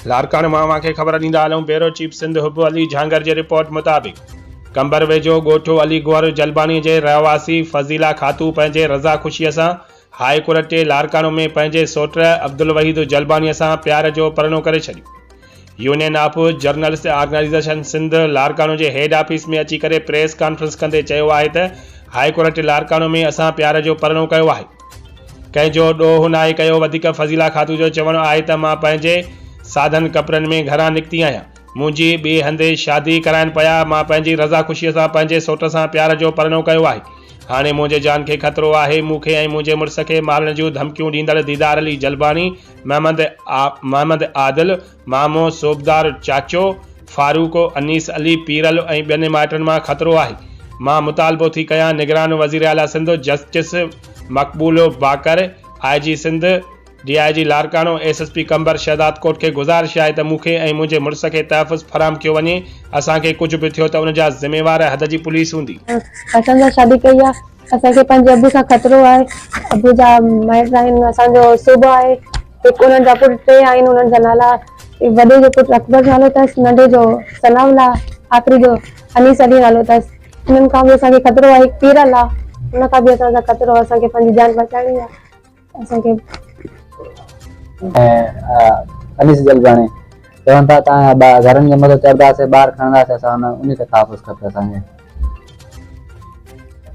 लारकान मां खे ख़बर ॾींदा हलूं। ब्यूरो चीफ सिंध हुब अली झांगर जी रिपोर्ट मुताबिक़ कंबर वेझो ॻोठो अली गौहर जलबानी जे रहवासी फज़ीला खातू पंहिंजे रज़ा ख़ुशीअ सां हाई कोर्ट जे लारकानो में पंहिंजे सोट अब्दुल वहीद जलबानीअ सां प्यार जो परनो करे छॾियो। Union of journalist organisation Sindh Larkana जे हेड ऑफिस में अची करे प्रेस कॉन्फ्रेंस कंदे चयो आहे त हाई कोर्ट लारकानो में असां प्यार जो परनो कयो आहे। कंहिंजो ॾोह नाहे कयो। वधीक फज़ीला खातू जो चवणु आहे त मां पंहिंजे साधन कपिड़नि में घरां निकिती आहियां। मुंहिंजी ॿिए हंधि शादी कराइनि पिया। मां पंहिंजी रज़ा ख़ुशीअ सां पंहिंजे सोट सां प्यार जो परनो कयो आहे। हाणे मुंहिंजे जान खे ख़तरो आहे। मूंखे ऐं मुंहिंजे मुड़ुस खे मारण जूं धमकियूं ॾींदड़ दीदार अली जलबानी, महमद आदिल, मामो सोबदार चाचो, फारूक अनीस अली पीरल ऐं ॿियनि माइटनि मां ख़तरो आहे। मां मुतालबो थी कयां निगरान वज़ीर आला सिंध जस्टिस मक़बूल बाकर, IG सिंध, DIG लारकानो, SSP कंबर शहदाद कोट खे गुज़ारिश आहे त मूंखे ऐं मुंहिंजे मुड़ुस खे तहफ़ुज़ फराहम कयो वञे। असांखे कुझु बि थियो त उन जा ज़िम्मेवार हद जी पुलिस हूंदी। असां शादी कई आहे। असांखे पंहिंजे अबू सां ख़तरो आहे। अबू जा माइट आहिनि। असांजो सूबो आहे। हिकु उन्हनि जा पुट टे आहिनि। उन्हनि जा नाला वॾे जो पुटु अकबर नालो अथसि, नंढे जो सनाउल्ला, आख़िरी जो अनीस अली नालो अथसि। उन्हनि खां बि असांखे ख़तरो आहे। हिकु पीरल आहे, उन खां बि असांजा ख़तरो आहे। असांखे पंहिंजी जान बचाइणी आहे। असांखे अनीस जलबानी चवनि था तव्हां घरनि जे मथां चढ़ंदासीं, ॿार खणंदासीं, असां उन खे तहफ़ुज़ खपे असांखे।